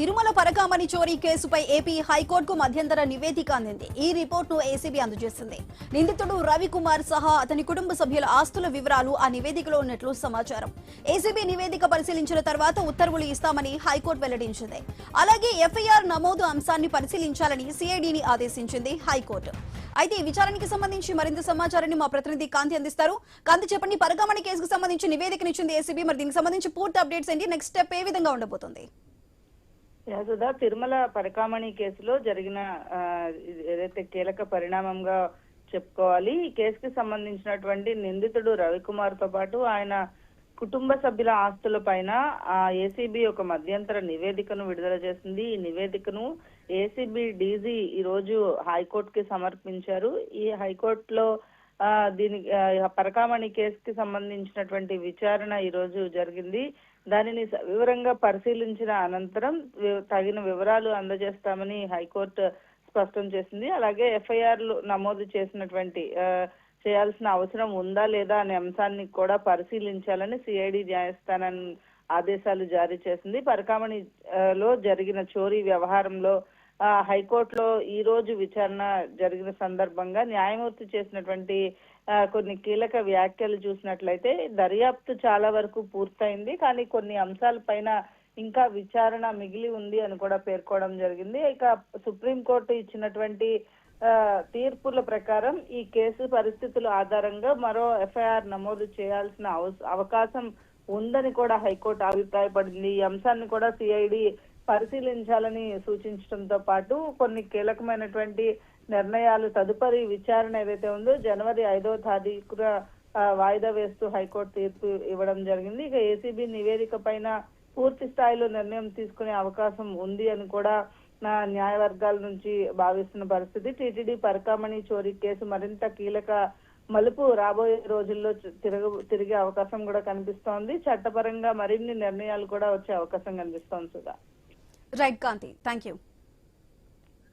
తిరుమల పరకామణి చోరీ కేసుపై ఏపీ హైకోర్టుకు మధ్యంతర నివేదిక అందింది. ఈ రిపోర్టును ఏసీబీ అందజేసింది. నిందితుడు రవికుమార్ సహా అతని కుటుంబ సభ్యుల ఆస్తుల వివరాలు ఆ నివేదికలో ఉన్నట్లు సమాచారం. ఏసీబీ నివేదిక పరిశీలించిన తర్వాత ఉత్తర్వులు ఇస్తామని హైకోర్టు వెల్లడించింది. అలాగే ఎఫ్ఐఆర్ నమోదు అంశాన్ని పరిశీలించాలని సిఐడిని ఆదేశించింది హైకోర్టు. అయితే ఈ విచారణకి సంబంధించి మరింత సమాచారాన్ని మా ప్రతినిధి కాంతి అందిస్తారు. కాంతి, చెప్పండి, పరకామణి కేసుకు సంబంధించి నివేదికనిచ్చింది ఏసీబీ. మరి దీనికి సంబంధించి పూర్తి అప్డేట్స్ ఏంటి? నెక్స్ట్ స్టెప్ ఏ విధంగా ఉండబోతుంది? సుధా, తిరుమల పరకామణి కేసులో జరిగిన ఏదైతే కీలక పరిణామంగా చెప్పుకోవాలి. ఈ కేసుకి సంబంధించినటువంటి నిందితుడు రవికుమార్ తో పాటు ఆయన కుటుంబ సభ్యుల ఆస్తుల పైన ఏసీబీ ఒక మధ్యంతర నివేదికను విడుదల చేసింది. ఈ నివేదికను ఏసీబీ డీజీ ఈ రోజు హైకోర్టుకి సమర్పించారు. ఈ హైకోర్టులో దీనికి పరకామణి కేసుకి సంబంధించినటువంటి విచారణ ఈ రోజు జరిగింది. దానిని వివరంగా పరిశీలించిన అనంతరం తగిన వివరాలు అందజేస్తామని హైకోర్టు స్పష్టం చేసింది. అలాగే ఎఫ్ఐఆర్లు నమోదు చేయాల్సిన అవసరం ఉందా లేదా అనే అంశాన్ని కూడా పరిశీలించాలని సిఐడి న్యాయస్థానం ఆదేశాలు జారీ చేసింది. పరకామణిలో జరిగిన చోరీ వ్యవహారంలో హైకోర్టులో ఈ రోజు విచారణ జరిగిన సందర్భంగా న్యాయమూర్తి చేసినటువంటి కొన్ని కీలక వ్యాఖ్యలు చూసినట్లయితే దర్యాప్తు చాలా వరకు పూర్తయింది, కానీ కొన్ని అంశాలపైన ఇంకా విచారణ మిగిలి ఉంది అని కూడా పేర్కోవడం జరిగింది. ఇక సుప్రీంకోర్టు ఇచ్చినటువంటి తీర్పుల ప్రకారం ఈ కేసు పరిస్థితుల ఆధారంగా మరో ఎఫ్ఐఆర్ నమోదు చేయాల్సిన అవకాశం ఉందని కూడా హైకోర్టు అభిప్రాయపడింది. ఈ అంశాన్ని కూడా సిఐడి పరిశీలించాలని సూచించడంతో పాటు కొన్ని కీలకమైనటువంటి నిర్ణయాలు తదుపరి విచారణ ఏదైతే ఉందో జనవరి 5వ తారీఖున వాయిదా వేస్తూ హైకోర్టు తీర్పు ఇవ్వడం జరిగింది. ఇక ఏసీబీ నివేదిక పైన పూర్తి స్థాయిలో నిర్ణయం తీసుకునే అవకాశం ఉంది అని కూడా న్యాయవర్గాల నుంచి భావిస్తున్న పరిస్థితి. టీటీడీ పరకామణి చోరీ కేసు మరింత కీలక మలుపు రాబోయే రోజుల్లో తిరిగే అవకాశం కూడా కనిపిస్తోంది. చట్టపరంగా మరిన్ని నిర్ణయాలు కూడా వచ్చే అవకాశం కనిపిస్తోంది. Sudha. Right Kanthi, thank you.